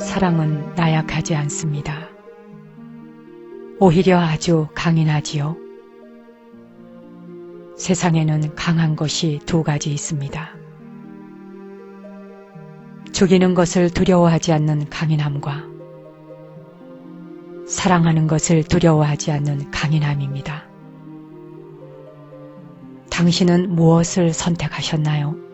사랑은 나약하지 않습니다. 오히려 아주 강인하지요. 세상에는 강한 것이 두 가지 있습니다. 죽이는 것을 두려워하지 않는 강인함과 사랑하는 것을 두려워하지 않는 강인함입니다. 당신은 무엇을 선택하셨나요?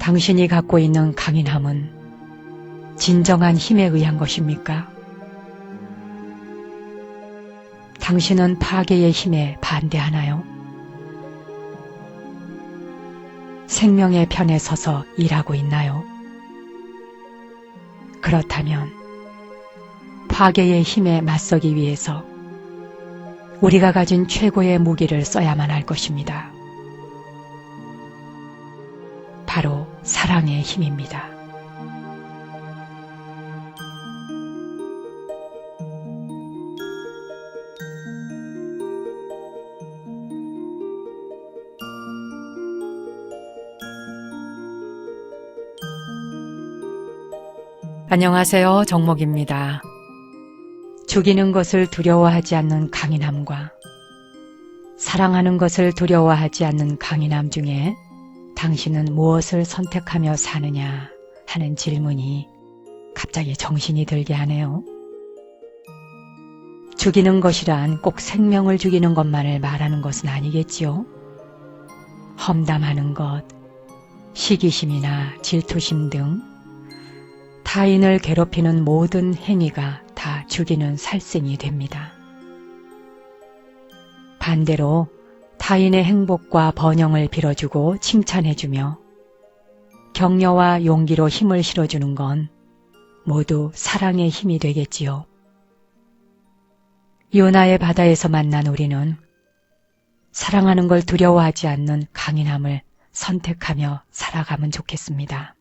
당신이 갖고 있는 강인함은 진정한 힘에 의한 것입니까? 당신은 파괴의 힘에 반대하나요? 생명의 편에 서서 일하고 있나요? 그렇다면 파괴의 힘에 맞서기 위해서 우리가 가진 최고의 무기를 써야만 할 것입니다. 바로 사랑의 힘입니다. 안녕하세요. 정목입니다. 죽이는 것을 두려워하지 않는 강인함과 사랑하는 것을 두려워하지 않는 강인함 중에 당신은 무엇을 선택하며 사느냐 하는 질문이 갑자기 정신이 들게 하네요. 죽이는 것이란 꼭 생명을 죽이는 것만을 말하는 것은 아니겠지요. 험담하는 것, 시기심이나 질투심 등 타인을 괴롭히는 모든 행위가 다 죽이는 살생이 됩니다. 반대로 타인의 행복과 번영을 빌어주고 칭찬해주며 격려와 용기로 힘을 실어주는 건 모두 사랑의 힘이 되겠지요. 요나의 바다에서 만난 우리는 사랑하는 걸 두려워하지 않는 강인함을 선택하며 살아가면 좋겠습니다.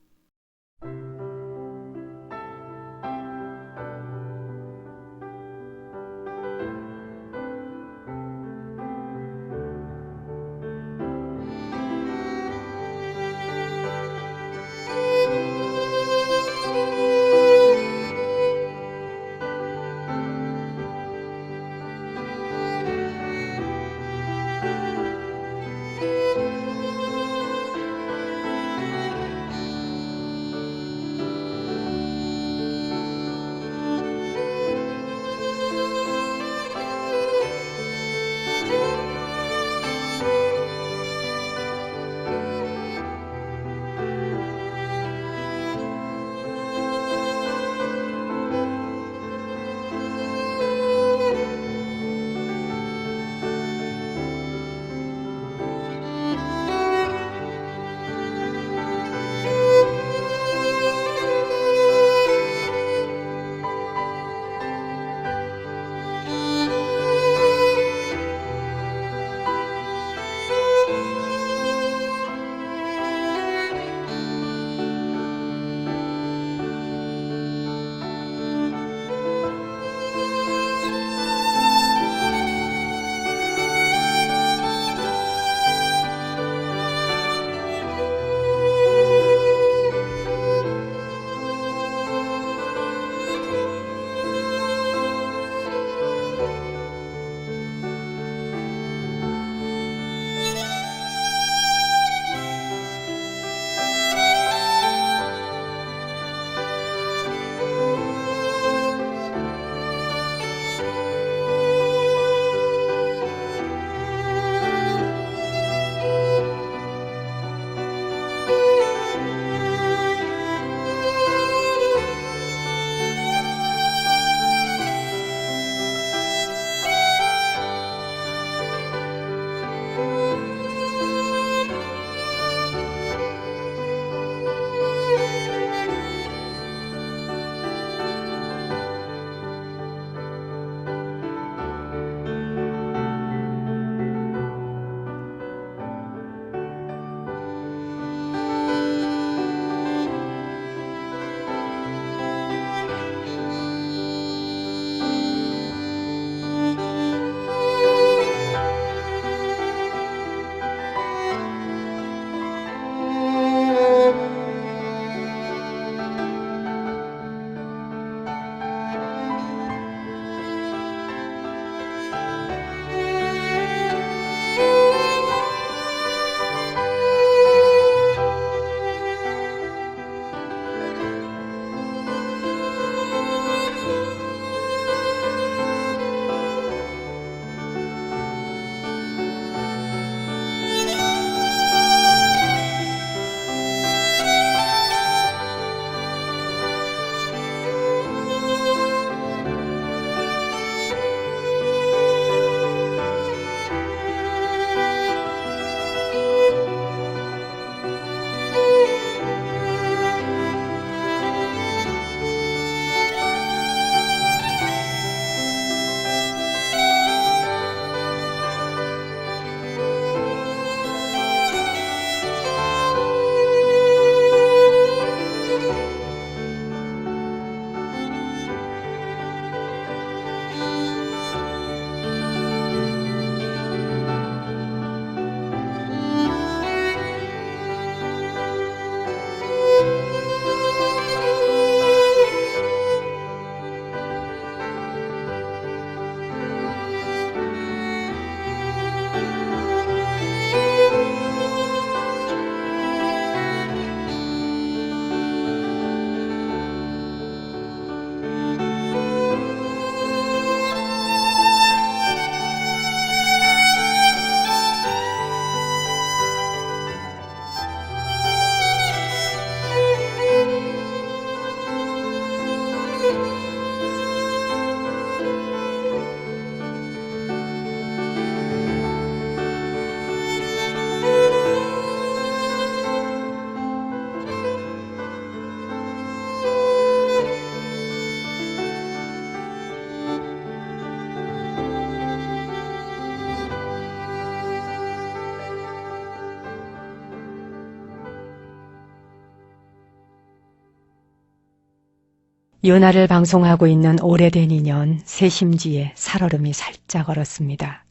윤활을 방송하고 있는 오래된 인연 새심지에 살얼음이 살짝 얼었습니다.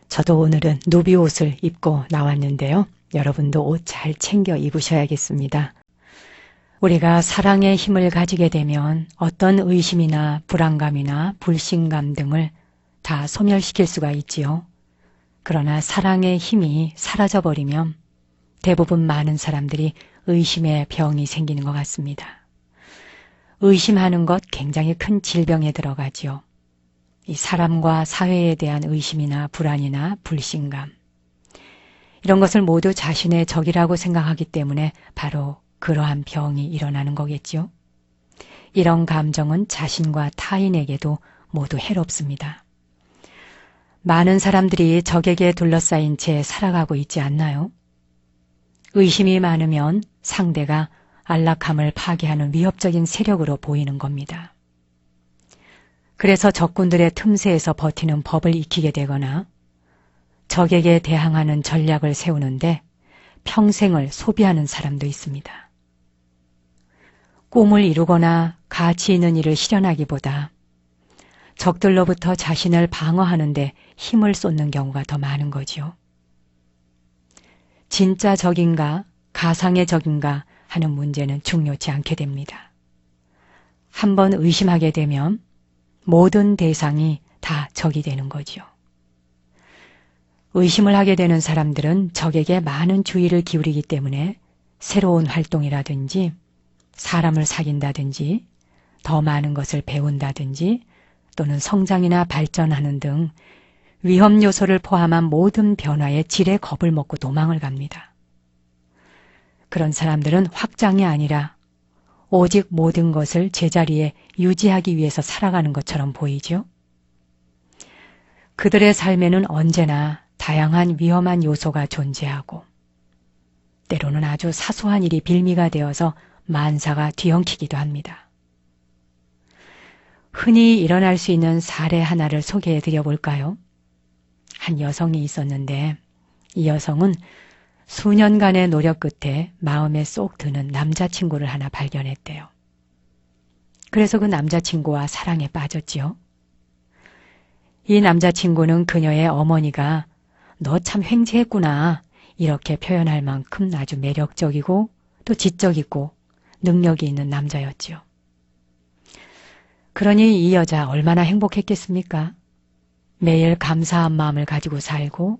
저도 오늘은 누비 옷을 입고 나왔는데요. 여러분도 옷 잘 챙겨 입으셔야겠습니다. 우리가 사랑의 힘을 가지게 되면 어떤 의심이나 불안감이나 불신감 등을 다 소멸시킬 수가 있지요. 그러나 사랑의 힘이 사라져버리면 대부분 많은 사람들이 의심의 병이 생기는 것 같습니다. 의심하는 것 굉장히 큰 질병에 들어가지요. 이 사람과 사회에 대한 의심이나 불안이나 불신감, 이런 것을 모두 자신의 적이라고 생각하기 때문에 바로 그러한 병이 일어나는 거겠죠. 이런 감정은 자신과 타인에게도 모두 해롭습니다. 많은 사람들이 적에게 둘러싸인 채 살아가고 있지 않나요? 의심이 많으면 상대가 안락함을 파괴하는 위협적인 세력으로 보이는 겁니다. 그래서 적군들의 틈새에서 버티는 법을 익히게 되거나 적에게 대항하는 전략을 세우는데 평생을 소비하는 사람도 있습니다. 꿈을 이루거나 가치 있는 일을 실현하기보다 적들로부터 자신을 방어하는 데 힘을 쏟는 경우가 더 많은 거지요. 진짜 적인가 가상의 적인가 하는 문제는 중요치 않게 됩니다. 한번 의심하게 되면 모든 대상이 다 적이 되는 거지요. 의심을 하게 되는 사람들은 적에게 많은 주의를 기울이기 때문에 새로운 활동이라든지 사람을 사귄다든지 더 많은 것을 배운다든지 또는 성장이나 발전하는 등 위험 요소를 포함한 모든 변화에 지레 겁을 먹고 도망을 갑니다. 그런 사람들은 확장이 아니라 오직 모든 것을 제자리에 유지하기 위해서 살아가는 것처럼 보이죠. 그들의 삶에는 언제나 다양한 위험한 요소가 존재하고 때로는 아주 사소한 일이 빌미가 되어서 만사가 뒤엉키기도 합니다. 흔히 일어날 수 있는 사례 하나를 소개해 드려 볼까요? 한 여성이 있었는데 이 여성은 수년간의 노력 끝에 마음에 쏙 드는 남자친구를 하나 발견했대요. 그래서 그 남자친구와 사랑에 빠졌지요. 이 남자친구는 그녀의 어머니가 너 참 횡재했구나 이렇게 표현할 만큼 아주 매력적이고 또 지적 있고 능력이 있는 남자였지요. 그러니 이 여자 얼마나 행복했겠습니까? 매일 감사한 마음을 가지고 살고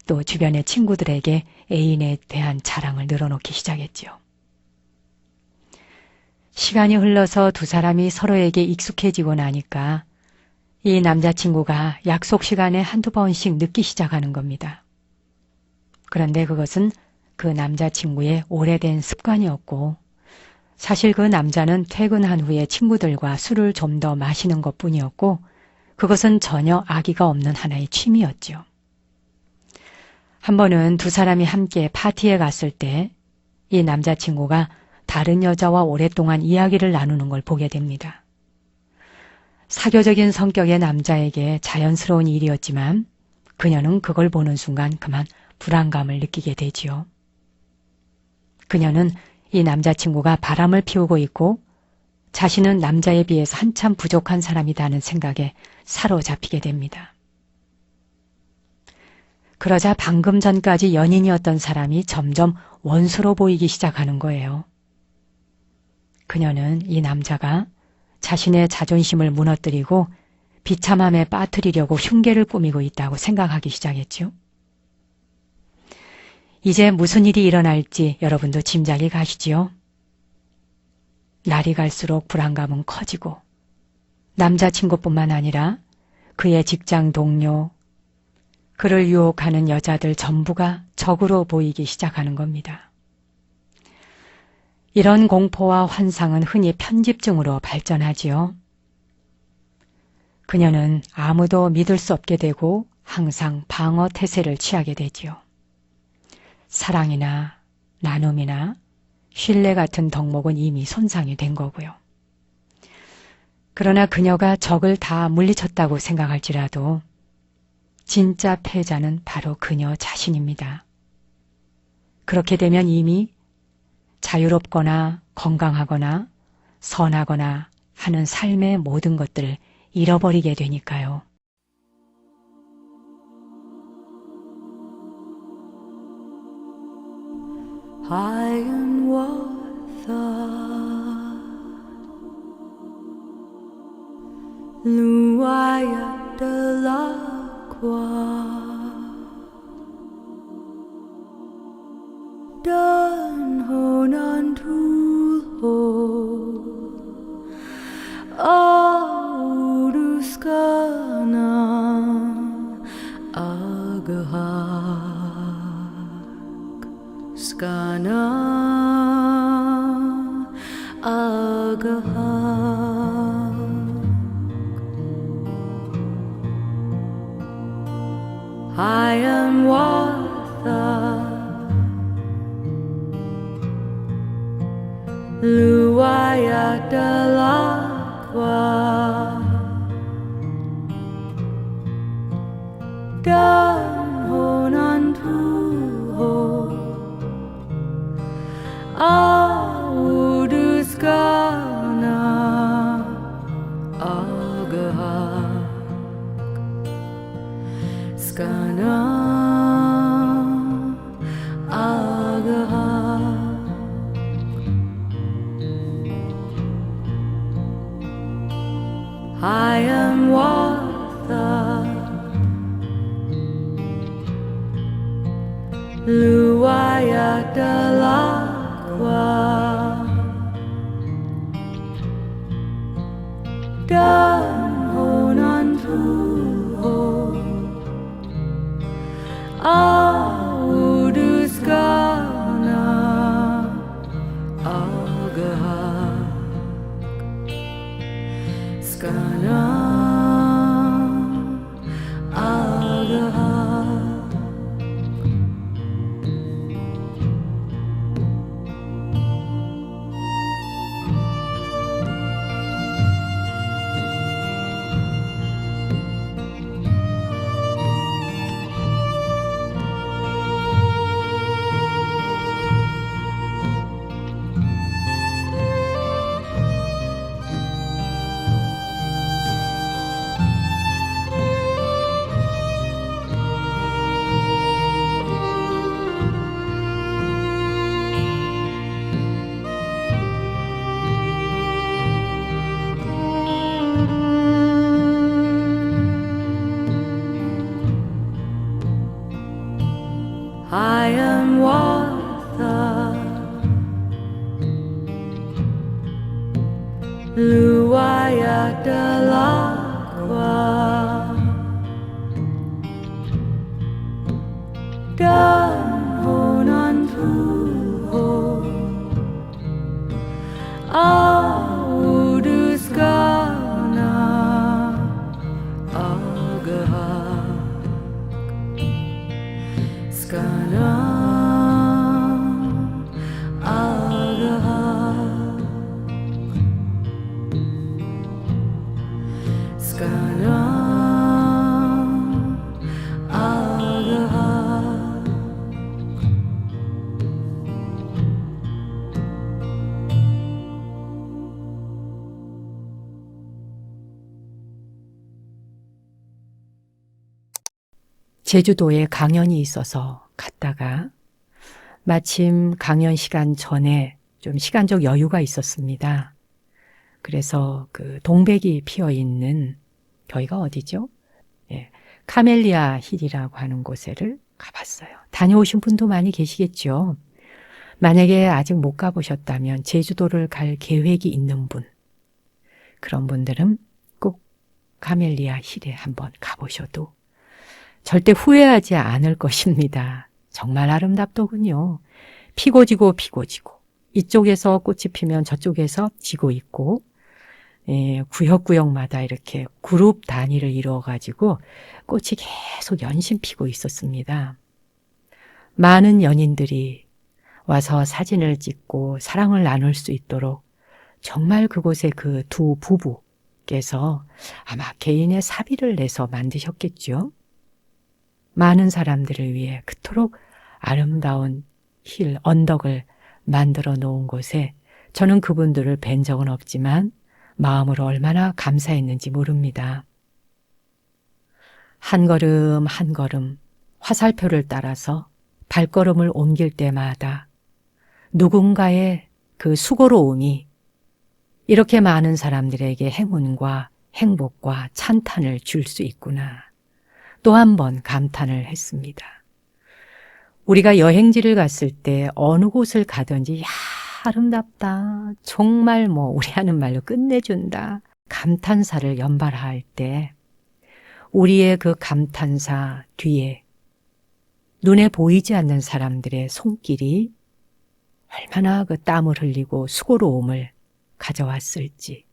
또 주변의 친구들에게 애인에 대한 자랑을 늘어놓기 시작했지요. 시간이 흘러서 두 사람이 서로에게 익숙해지고 나니까 이 남자친구가 약속 시간에 한두 번씩 늦기 시작하는 겁니다. 그런데 그것은 그 남자친구의 오래된 습관이었고 사실 그 남자는 퇴근한 후에 친구들과 술을 좀 더 마시는 것뿐이었고 그것은 전혀 악의가 없는 하나의 취미였죠. 한 번은 두 사람이 함께 파티에 갔을 때 이 남자친구가 다른 여자와 오랫동안 이야기를 나누는 걸 보게 됩니다. 사교적인 성격의 남자에게 자연스러운 일이었지만 그녀는 그걸 보는 순간 그만 불안감을 느끼게 되지요. 그녀는 이 남자친구가 바람을 피우고 있고 자신은 남자에 비해서 한참 부족한 사람이라는 생각에 사로잡히게 됩니다. 그러자 방금 전까지 연인이었던 사람이 점점 원수로 보이기 시작하는 거예요. 그녀는 이 남자가 자신의 자존심을 무너뜨리고 비참함에 빠뜨리려고 흉계를 꾸미고 있다고 생각하기 시작했죠. 이제 무슨 일이 일어날지 여러분도 짐작이 가시지요? 날이 갈수록 불안감은 커지고 남자친구뿐만 아니라 그의 직장 동료, 그를 유혹하는 여자들 전부가 적으로 보이기 시작하는 겁니다. 이런 공포와 환상은 흔히 편집증으로 발전하지요. 그녀는 아무도 믿을 수 없게 되고 항상 방어 태세를 취하게 되지요. 사랑이나 나눔이나 신뢰 같은 덕목은 이미 손상이 된 거고요. 그러나 그녀가 적을 다 물리쳤다고 생각할지라도 진짜 패자는 바로 그녀 자신입니다. 그렇게 되면 이미 자유롭거나 건강하거나 선하거나 하는 삶의 모든 것들을 잃어버리게 되니까요. 하얀 와사 luaya del agua dan honan tulho auruskana agahak skana agahak hayan watha luaya del agua dan honan tuho auduskana agahak skana agahak hayan watha luaya del agua dan honan tuho auduskana agahak skana agahak hayan watha luaya del agua dan honan tuho auduskana agahak skana agahak skana agahak 제주도에 강연이 있어서 갔다가 마침 강연 시간 전에 좀 시간적 여유가 있었습니다. 그래서 그 동백이 피어 있는 여기가 어디죠? 예, 카멜리아 힐이라고 하는 곳에를 가봤어요. 다녀오신 분도 많이 계시겠죠. 만약에 아직 못 가보셨다면 제주도를 갈 계획이 있는 분, 그런 분들은 꼭 카멜리아 힐에 한번 가보셔도 절대 후회하지 않을 것입니다. 정말 아름답더군요. 피고 지고 피고 지고 이쪽에서 꽃이 피면 저쪽에서 지고 있고 구역구역마다 이렇게 그룹 단위를 이루어가지고 꽃이 계속 연신 피고 있었습니다. 많은 연인들이 와서 사진을 찍고 사랑을 나눌 수 있도록 정말 그곳에 그 두 부부께서 아마 개인의 사비를 내서 만드셨겠죠. 많은 사람들을 위해 그토록 아름다운 힐, 언덕을 만들어 놓은 곳에 저는 그분들을 뵌 적은 없지만 마음으로 얼마나 감사했는지 모릅니다. 한 걸음 한 걸음 화살표를 따라서 발걸음을 옮길 때마다 누군가의 그 수고로움이 이렇게 많은 사람들에게 행운과 행복과 찬탄을 줄 수 있구나. 또 한 번 감탄을 했습니다. 우리가 여행지를 갔을 때 어느 곳을 가든지 야 아름답다. 정말 우리 하는 말로 끝내준다. 감탄사를 연발할 때 우리의 그 감탄사 뒤에 눈에 보이지 않는 사람들의 손길이 얼마나 그 땀을 흘리고 수고로움을 가져왔을지.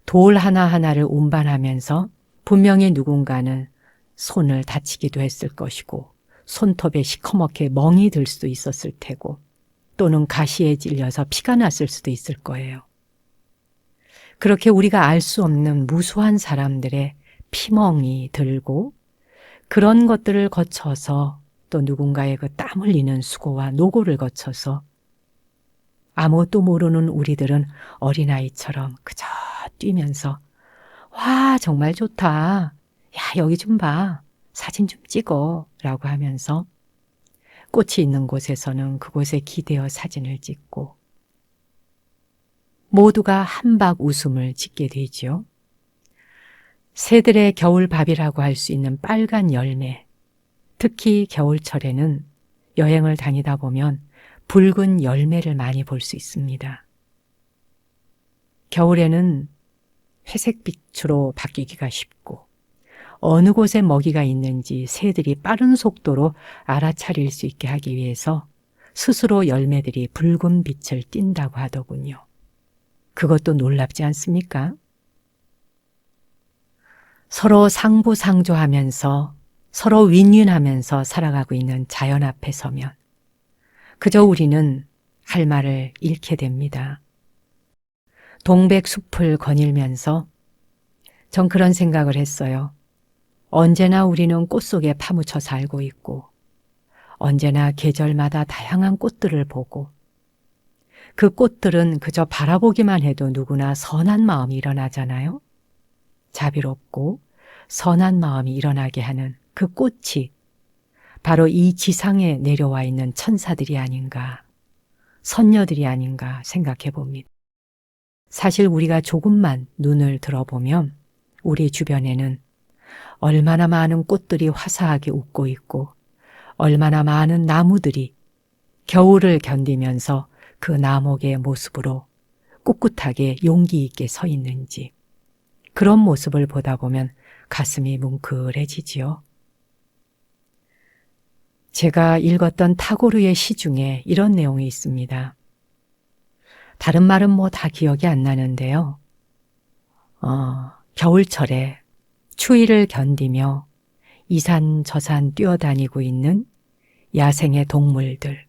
돌 하나하나를 운반하면서 분명히 누군가는 손을 다치기도 했을 것이고 손톱에 시커멓게 멍이 들 수도 있었을 테고 또는 가시에 찔려서 피가 났을 수도 있을 거예요. 그렇게 우리가 알 수 없는 무수한 사람들의 피멍이 들고 그런 것들을 거쳐서 또 누군가의 그 땀 흘리는 수고와 노고를 거쳐서 아무것도 모르는 우리들은 어린아이처럼 그저 뛰면서 와 정말 좋다. 야 여기 좀 봐. 사진 좀 찍어 라고 하면서 꽃이 있는 곳에서는 그곳에 기대어 사진을 찍고 모두가 한박 웃음을 짓게 되지요. 새들의 겨울밥이라고 할 수 있는 빨간 열매, 특히 겨울철에는 여행을 다니다 보면 붉은 열매를 많이 볼 수 있습니다. 겨울에는 회색빛으로 바뀌기가 쉽고 어느 곳에 먹이가 있는지 새들이 빠른 속도로 알아차릴 수 있게 하기 위해서 스스로 열매들이 붉은 빛을 띈다고 하더군요. 그것도 놀랍지 않습니까? 서로 상부상조하면서 서로 윈윈하면서 살아가고 있는 자연 앞에 서면 그저 우리는 할 말을 잃게 됩니다. 동백숲을 거닐면서 전 그런 생각을 했어요. 언제나 우리는 꽃 속에 파묻혀 살고 있고 언제나 계절마다 다양한 꽃들을 보고 그 꽃들은 그저 바라보기만 해도 누구나 선한 마음이 일어나잖아요. 자비롭고 선한 마음이 일어나게 하는 그 꽃이 바로 이 지상에 내려와 있는 천사들이 아닌가, 선녀들이 아닌가 생각해 봅니다. 사실 우리가 조금만 눈을 들어보면 우리 주변에는 얼마나 많은 꽃들이 화사하게 웃고 있고 얼마나 많은 나무들이 겨울을 견디면서 그 나목의 모습으로 꿋꿋하게 용기 있게 서 있는지 그런 모습을 보다 보면 가슴이 뭉클해지지요. 제가 읽었던 타고르의 시 중에 이런 내용이 있습니다. 다른 말은 다 기억이 안 나는데요. 겨울철에 추위를 견디며 이산 저산 뛰어다니고 있는 야생의 동물들.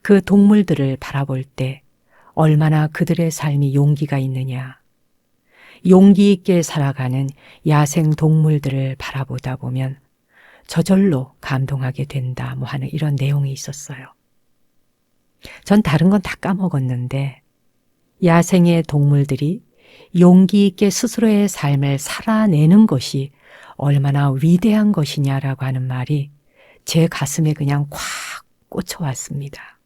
그 동물들을 바라볼 때 얼마나 그들의 삶이 용기가 있느냐. 용기 있게 살아가는 야생 동물들을 바라보다 보면 저절로 감동하게 된다 하는 이런 내용이 있었어요. 전 다른 건 다 까먹었는데 야생의 동물들이 용기 있게 스스로의 삶을 살아내는 것이 얼마나 위대한 것이냐라고 하는 말이 제 가슴에 그냥 콱 꽂혀왔습니다.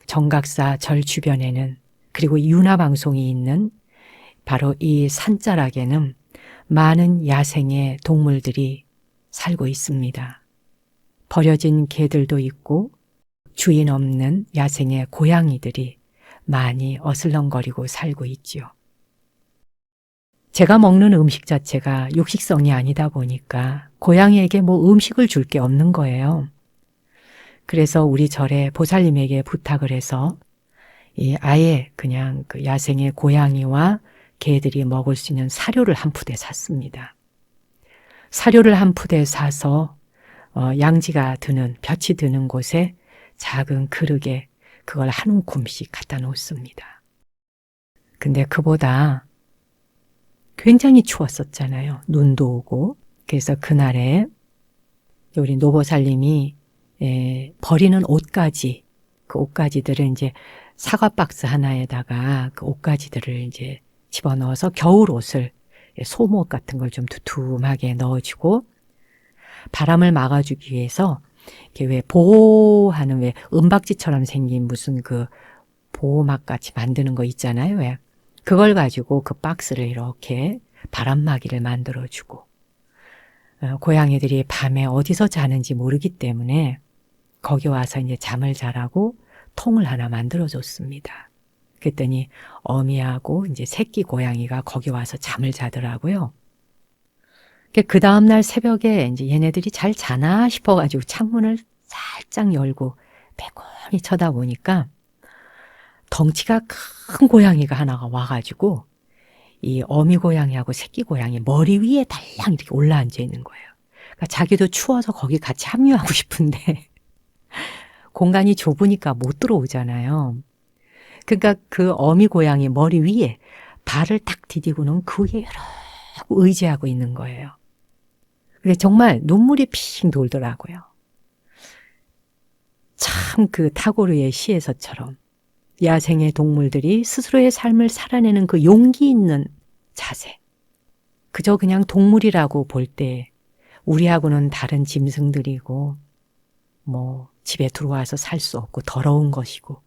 정각사 절 주변에는 그리고 윤화방송이 있는 바로 이 산자락에는 많은 야생의 동물들이 살고 있습니다. 버려진 개들도 있고 주인 없는 야생의 고양이들이 많이 어슬렁거리고 살고 있지요. 제가 먹는 음식 자체가 육식성이 아니다 보니까 고양이에게 음식을 줄 게 없는 거예요. 그래서 우리 절에 보살님에게 부탁을 해서 아예 그냥 그 야생의 고양이와 개들이 먹을 수 있는 사료를 한 푸대 샀습니다. 사료를 한 푸대 사서 양지가 드는 볕이 드는 곳에 작은 그릇에 그걸 한 움큼씩 갖다 놓습니다. 근데 그보다 굉장히 추웠었잖아요. 눈도 오고. 그래서 그날에 우리 노보살님이 버리는 옷가지, 그 옷가지들을 이제 사과 박스 하나에다가 그 옷가지들을 이제 집어넣어서 겨울 옷을 소목 같은 걸 좀 두툼하게 넣어주고 바람을 막아주기 위해서 이렇게 왜 보호하는 왜 은박지처럼 생긴 무슨 그 보호막 같이 만드는 거 있잖아요. 왜 그걸 가지고 그 박스를 이렇게 바람막이를 만들어주고 고양이들이 밤에 어디서 자는지 모르기 때문에 거기 와서 이제 잠을 자라고 통을 하나 만들어줬습니다. 그랬더니 어미하고 이제 새끼 고양이가 거기 와서 잠을 자더라고요. 그 다음날 새벽에 이제 얘네들이 잘 자나 싶어가지고 창문을 살짝 열고 빼꼼히 쳐다보니까 덩치가 큰 고양이가 하나가 와가지고 이 어미 고양이하고 새끼 고양이 머리 위에 달랑 이렇게 올라앉아 있는 거예요. 그러니까 자기도 추워서 거기 같이 합류하고 싶은데 공간이 좁으니까 못 들어오잖아요. 그러니까 그 어미 고양이 머리 위에 발을 딱 디디고는 그 위에 이러고 의지하고 있는 거예요. 근데 정말 눈물이 핑 돌더라고요. 참 그 타고르의 시에서처럼 야생의 동물들이 스스로의 삶을 살아내는 그 용기 있는 자세. 그저 그냥 동물이라고 볼 때 우리하고는 다른 짐승들이고 뭐 집에 들어와서 살 수 없고 더러운 것이고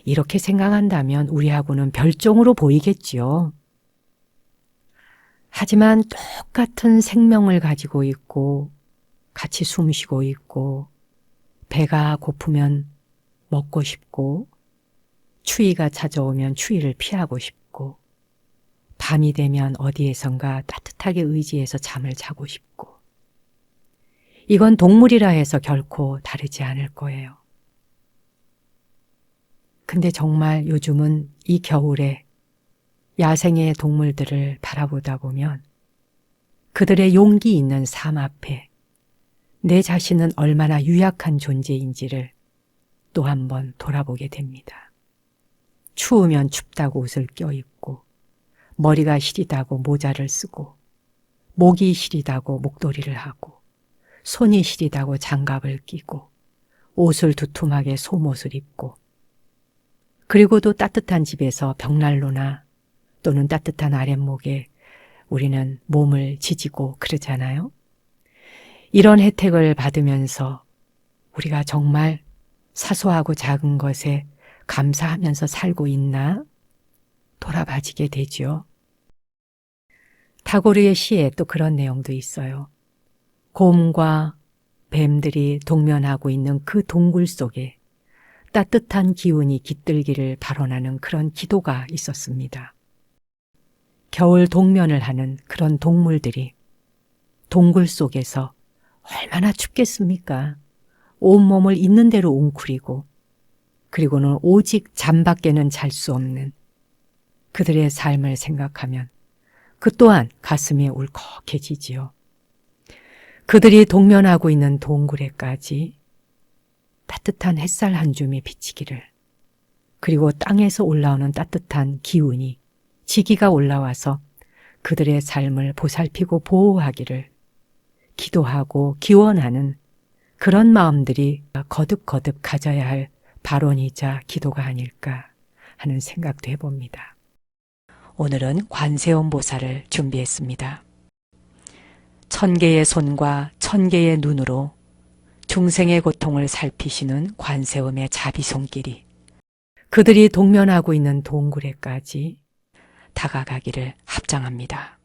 이렇게 생각한다면 우리하고는 별종으로 보이겠지요. 하지만 똑같은 생명을 가지고 있고 같이 숨쉬고 있고 배가 고프면 먹고 싶고 추위가 찾아오면 추위를 피하고 싶고 밤이 되면 어디에선가 따뜻하게 의지해서 잠을 자고 싶고 이건 동물이라 해서 결코 다르지 않을 거예요. 근데 정말 요즘은 이 겨울에 야생의 동물들을 바라보다 보면 그들의 용기 있는 삶 앞에 내 자신은 얼마나 유약한 존재인지를 또 한 번 돌아보게 됩니다. 추우면 춥다고 옷을 껴입고 머리가 시리다고 모자를 쓰고 목이 시리다고 목도리를 하고 손이 시리다고 장갑을 끼고 옷을 두툼하게 속옷을 입고 그리고 또 따뜻한 집에서 벽난로나 또는 따뜻한 아랫목에 우리는 몸을 지지고 그러잖아요. 이런 혜택을 받으면서 우리가 정말 사소하고 작은 것에 감사하면서 살고 있나 돌아봐지게 되죠. 타고르의 시에 또 그런 내용도 있어요. 곰과 뱀들이 동면하고 있는 그 동굴 속에 따뜻한 기운이 깃들기를 발언하는 그런 기도가 있었습니다. 겨울 동면을 하는 그런 동물들이 동굴 속에서 얼마나 춥겠습니까? 온몸을 있는 대로 웅크리고 그리고는 오직 잠밖에는 잘 수 없는 그들의 삶을 생각하면 그 또한 가슴이 울컥해지지요. 그들이 동면하고 있는 동굴에까지 따뜻한 햇살 한 줌이 비치기를 그리고 땅에서 올라오는 따뜻한 기운이 지기가 올라와서 그들의 삶을 보살피고 보호하기를 기도하고 기원하는 그런 마음들이 거듭거듭 가져야 할 발언이자 기도가 아닐까 하는 생각도 해봅니다. 오늘은 관세음 보살을 준비했습니다. 1000개의 손과 1000개의 눈으로 중생의 고통을 살피시는 관세음의 자비손길이 그들이 동면하고 있는 동굴에까지 다가가기를 합장합니다.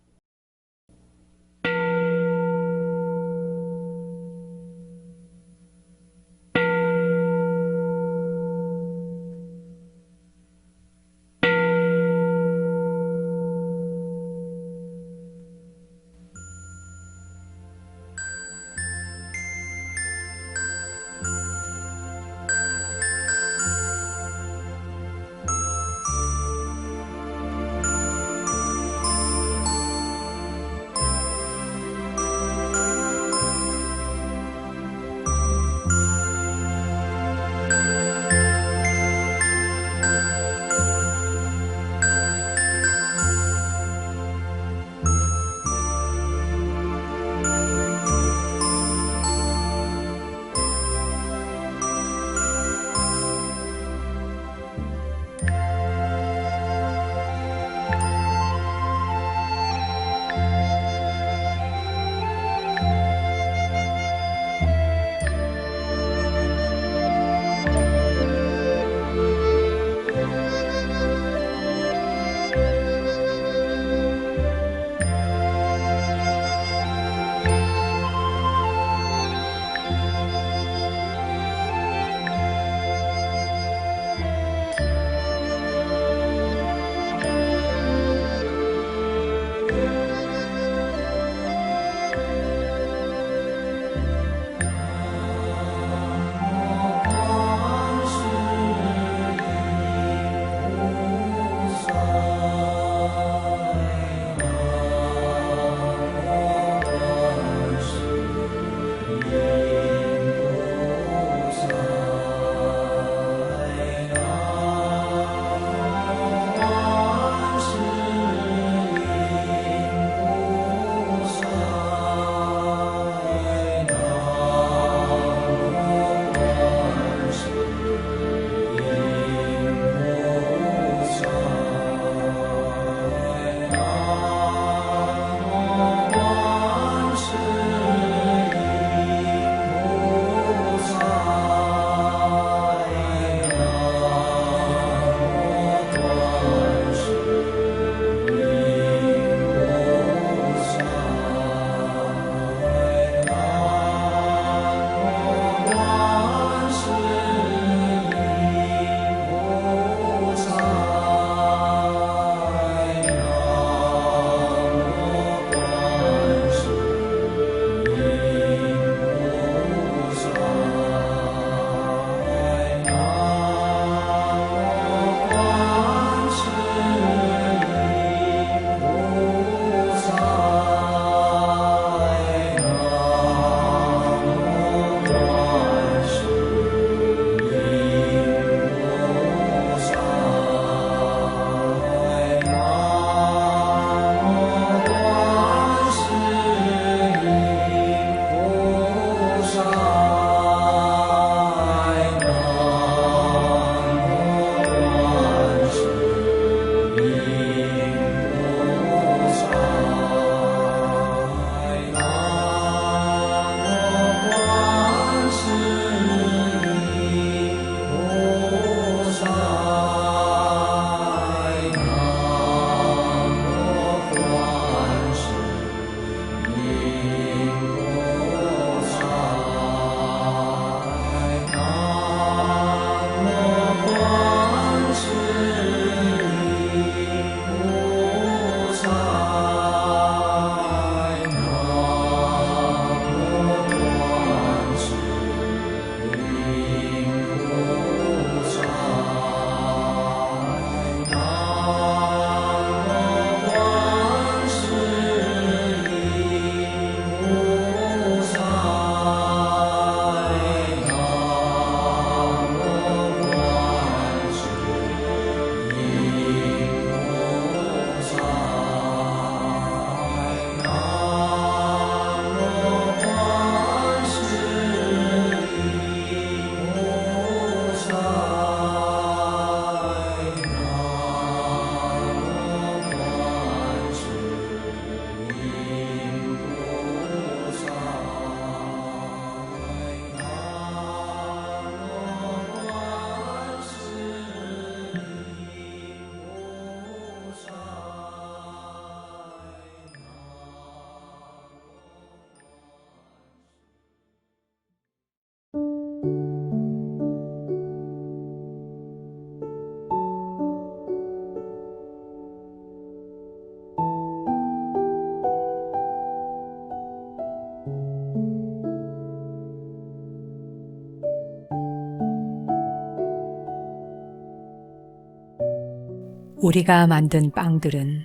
우리가 만든 빵들은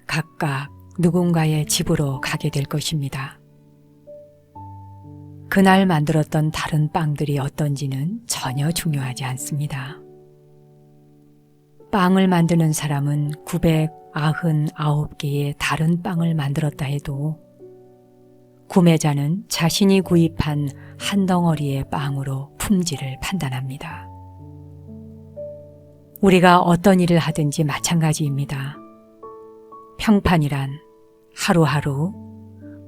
각각 누군가의 집으로 가게 될 것입니다. 그날 만들었던 다른 빵들이 어떤지는 전혀 중요하지 않습니다. 빵을 만드는 사람은 999개의 다른 빵을 만들었다 해도 구매자는 자신이 구입한 한 덩어리의 빵으로 품질을 판단합니다. 우리가 어떤 일을 하든지 마찬가지입니다. 평판이란 하루하루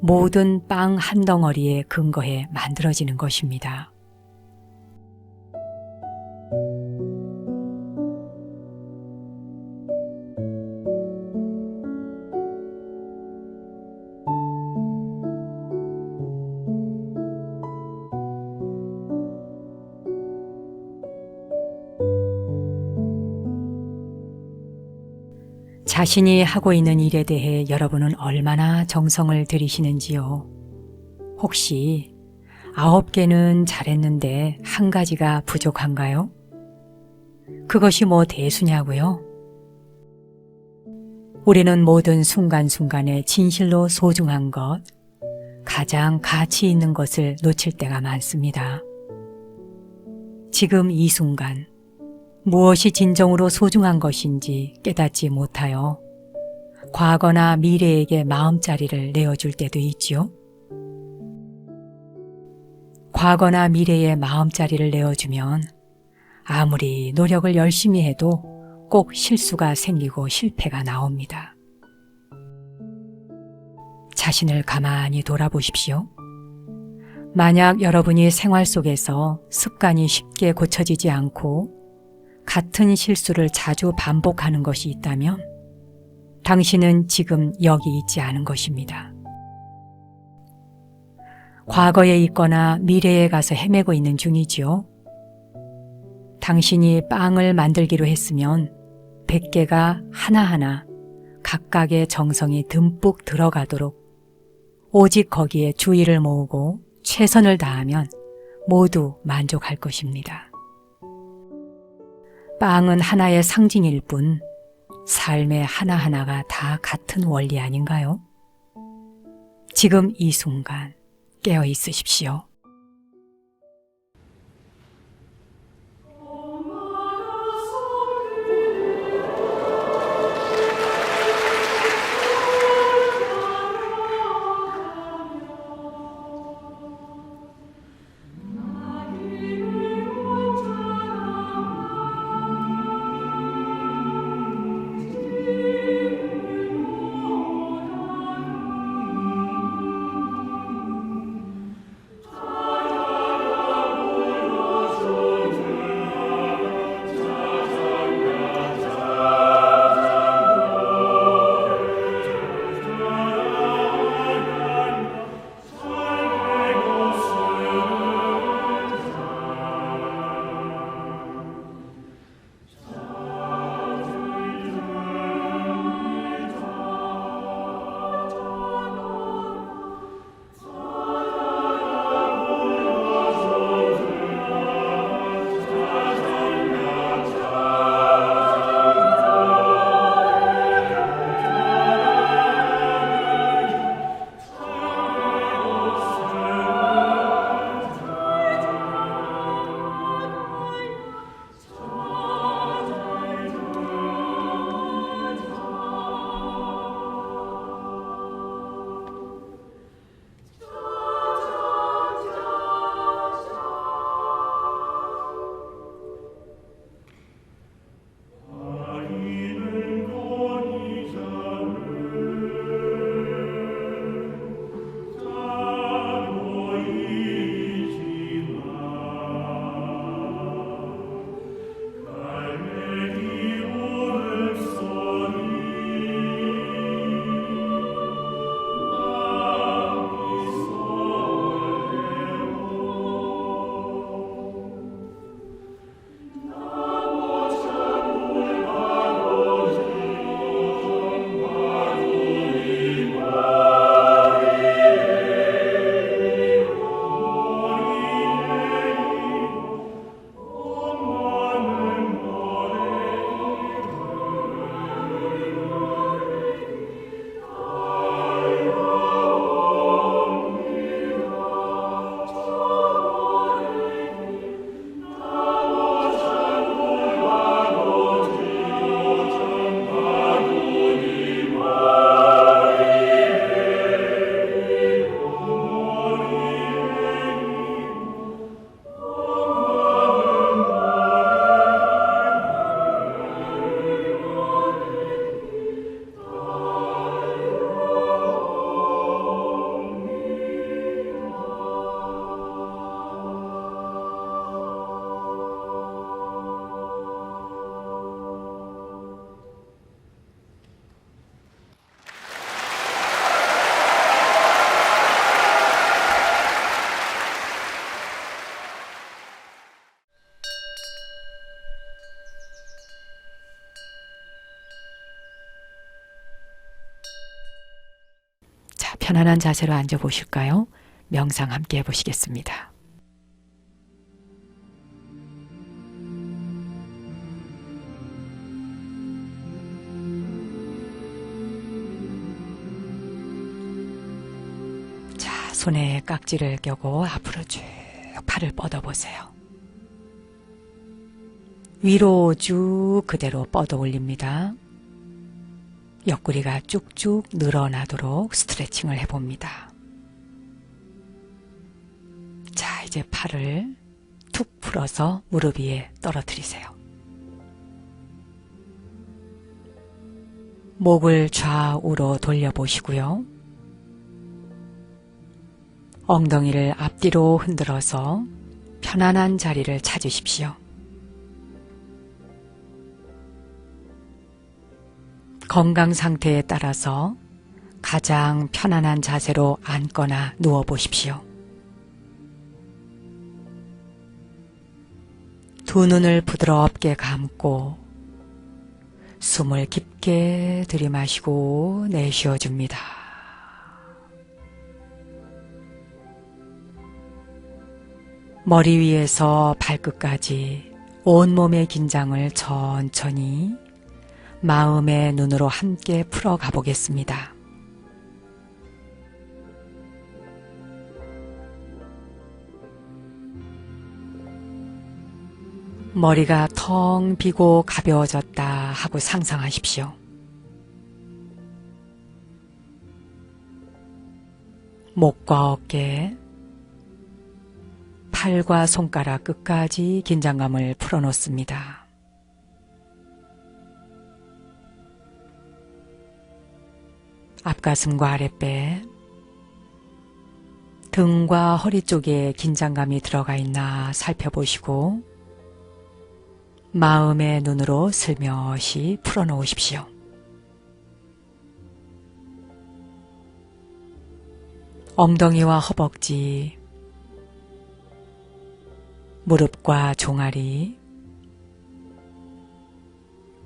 모든 빵 한 덩어리에 근거해 만들어지는 것입니다. 자신이 하고 있는 일에 대해 여러분은 얼마나 정성을 들이시는지요? 혹시 9개는 잘했는데 한 가지가 부족한가요? 그것이 뭐 대수냐고요? 우리는 모든 순간순간에 진실로 소중한 것, 가장 가치 있는 것을 놓칠 때가 많습니다. 지금 이 순간, 무엇이 진정으로 소중한 것인지 깨닫지 못하여 과거나 미래에게 마음자리를 내어줄 때도 있지요. 과거나 미래에 마음자리를 내어주면 아무리 노력을 열심히 해도 꼭 실수가 생기고 실패가 나옵니다. 자신을 가만히 돌아보십시오. 만약 여러분이 생활 속에서 습관이 쉽게 고쳐지지 않고 같은 실수를 자주 반복하는 것이 있다면 당신은 지금 여기 있지 않은 것입니다. 과거에 있거나 미래에 가서 헤매고 있는 중이지요. 당신이 빵을 만들기로 했으면 100개가 하나하나 각각의 정성이 듬뿍 들어가도록 오직 거기에 주의를 모으고 최선을 다하면 모두 만족할 것입니다. 빵은 하나의 상징일 뿐 삶의 하나하나가 다 같은 원리 아닌가요? 지금 이 순간 깨어 있으십시오. 편안한 자세로 앉아 보실까요? 명상 함께 해보시겠습니다. 자, 손에 깍지를 껴고 앞으로 쭉 팔을 뻗어보세요. 위로 쭉 그대로 뻗어 올립니다. 옆구리가 쭉쭉 늘어나도록 스트레칭을 해봅니다. 자, 이제 팔을 툭 풀어서 무릎 위에 떨어뜨리세요. 목을 좌우로 돌려보시고요. 엉덩이를 앞뒤로 흔들어서 편안한 자리를 찾으십시오. 건강 상태에 따라서 가장 편안한 자세로 앉거나 누워 보십시오. 두 눈을 부드럽게 감고 숨을 깊게 들이마시고 내쉬어줍니다. 머리 위에서 발끝까지 온몸의 긴장을 천천히 마음의 눈으로 함께 풀어가 보겠습니다. 머리가 텅 비고 가벼워졌다 하고 상상하십시오. 목과 어깨, 팔과 손가락 끝까지 긴장감을 풀어놓습니다. 앞가슴과 아랫배, 등과 허리 쪽에 긴장감이 들어가 있나 살펴보시고 마음의 눈으로 슬며시 풀어놓으십시오. 엉덩이와 허벅지, 무릎과 종아리,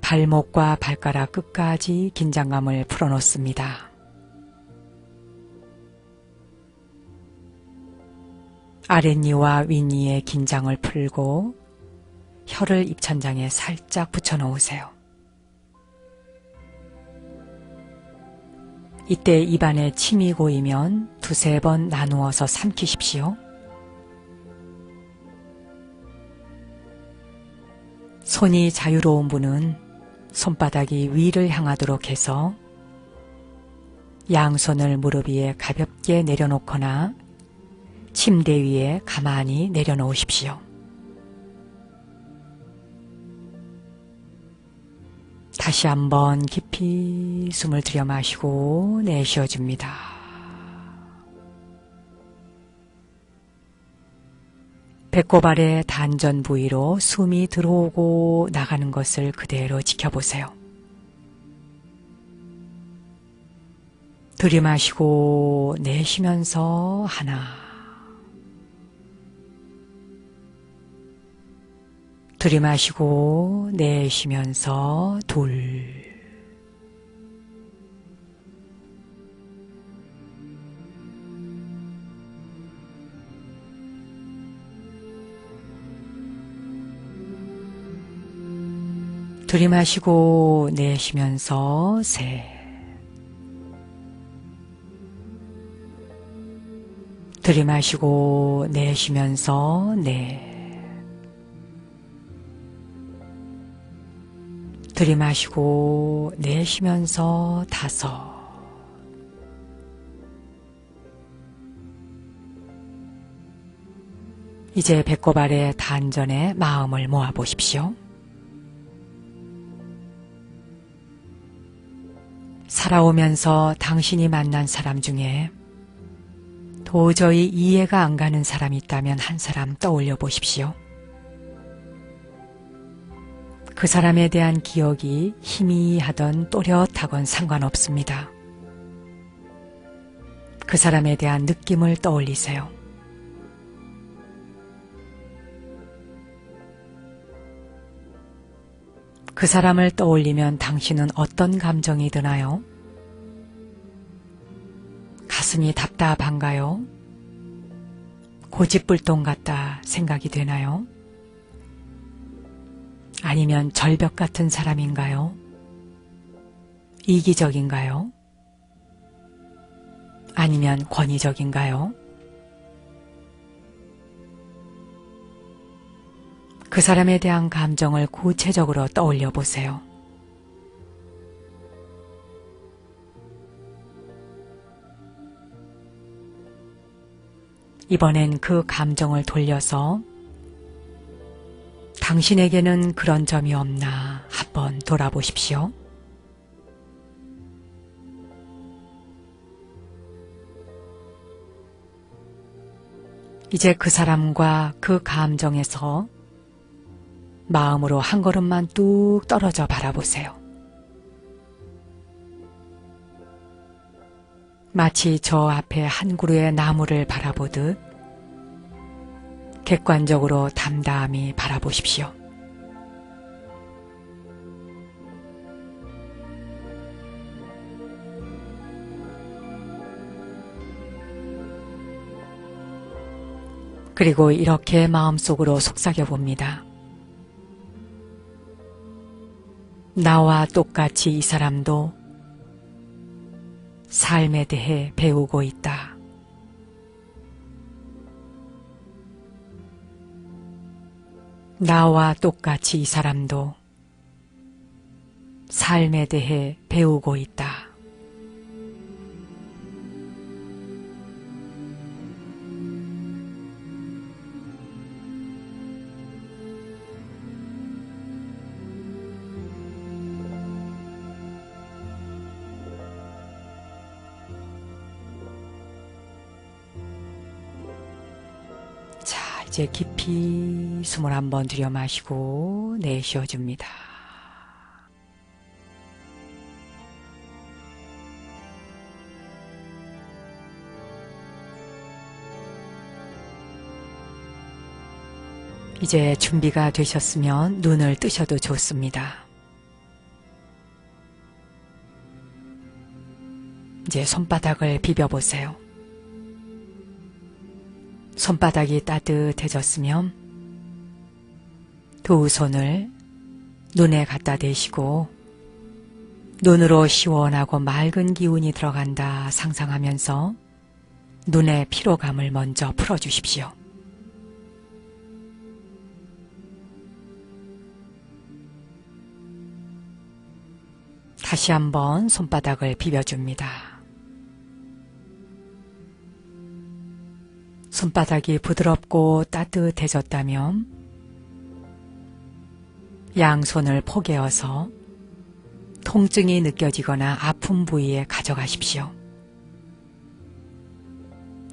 발목과 발가락 끝까지 긴장감을 풀어놓습니다. 아랫니와 윗니의 긴장을 풀고 혀를 입천장에 살짝 붙여놓으세요. 이때 입안에 침이 고이면 두세 번 나누어서 삼키십시오. 손이 자유로운 분은 손바닥이 위를 향하도록 해서 양손을 무릎 위에 가볍게 내려놓거나 침대 위에 가만히 내려놓으십시오. 다시 한번 깊이 숨을 들여 마시고 내쉬어줍니다. 배꼽 아래 단전 부위로 숨이 들어오고 나가는 것을 그대로 지켜보세요. 들이마시고 내쉬면서 하나, 들이마시고 내쉬면서 둘, 들이마시고 내쉬면서 셋, 들이마시고 내쉬면서 넷, 들이마시고 내쉬면서 다섯, 이제 배꼽 아래 단전에 마음을 모아 보십시오. 살아오면서 당신이 만난 사람 중에 도저히 이해가 안 가는 사람이 있다면 한 사람 떠올려 보십시오. 그 사람에 대한 기억이 희미하던 또렷하건 상관없습니다. 그 사람에 대한 느낌을 떠올리세요. 그 사람을 떠올리면 당신은 어떤 감정이 드나요? 가슴이 답답한가요? 고집불통 같다 생각이 되나요? 아니면 절벽 같은 사람인가요? 이기적인가요? 아니면 권위적인가요? 그 사람에 대한 감정을 구체적으로 떠올려 보세요. 이번엔 그 감정을 돌려서 당신에게는 그런 점이 없나 한번 돌아보십시오. 이제 그 사람과 그 감정에서 마음으로 한 걸음만 뚝 떨어져 바라보세요. 마치 저 앞에 한 그루의 나무를 바라보듯 객관적으로 담담히 바라보십시오. 그리고 이렇게 마음속으로 속삭여 봅니다. 나와 똑같이 이 사람도 삶에 대해 배우고 있다. 나와 똑같이 이 사람도 삶에 대해 배우고 있다. 자, 이제 깊이 숨을 한번 들여 마시고 내쉬어줍니다. 이제 준비가 되셨으면 눈을 뜨셔도 좋습니다. 이제 손바닥을 비벼보세요. 손바닥이 따뜻해졌으면 두 손을 눈에 갖다 대시고 눈으로 시원하고 맑은 기운이 들어간다 상상하면서 눈의 피로감을 먼저 풀어주십시오. 다시 한번 손바닥을 비벼줍니다. 손바닥이 부드럽고 따뜻해졌다면 양손을 포개어서 통증이 느껴지거나 아픈 부위에 가져가십시오.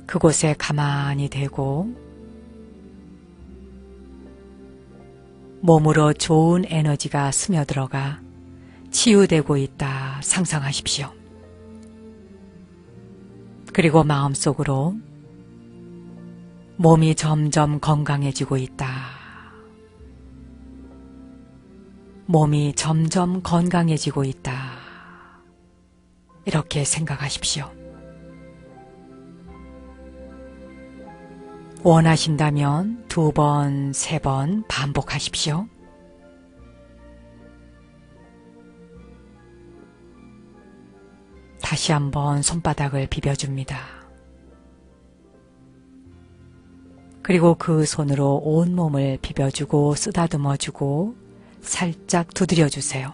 그곳에 가만히 대고 몸으로 좋은 에너지가 스며들어가 치유되고 있다 상상하십시오. 그리고 마음속으로 몸이 점점 건강해지고 있다. 몸이 점점 건강해지고 있다. 이렇게 생각하십시오. 원하신다면 2번, 3번 반복하십시오. 다시 한번 손바닥을 비벼줍니다. 그리고 그 손으로 온몸을 비벼주고 쓰다듬어주고 살짝 두드려주세요.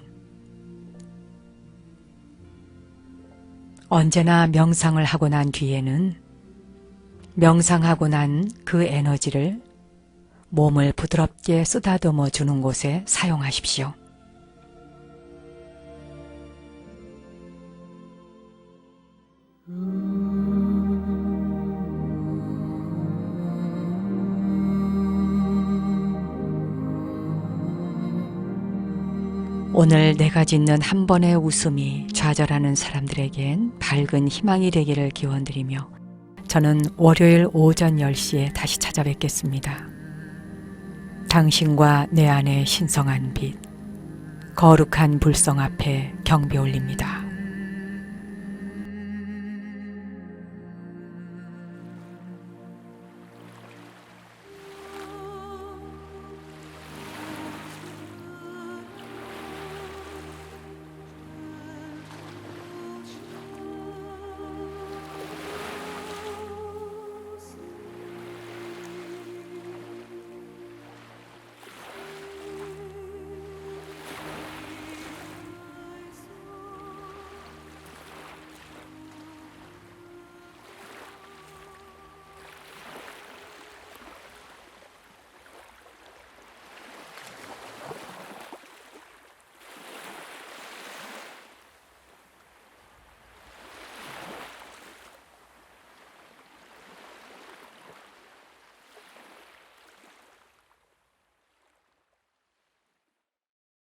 언제나 명상을 하고 난 뒤에는 명상하고 난 그 에너지를 몸을 부드럽게 쓰다듬어 주는 곳에 사용하십시오. 오늘 내가 짓는 한 번의 웃음이 좌절하는 사람들에겐 밝은 희망이 되기를 기원드리며 저는 월요일 오전 10시에 다시 찾아뵙겠습니다. 당신과 내 안의 신성한 빛, 거룩한 불성 앞에 경배 올립니다.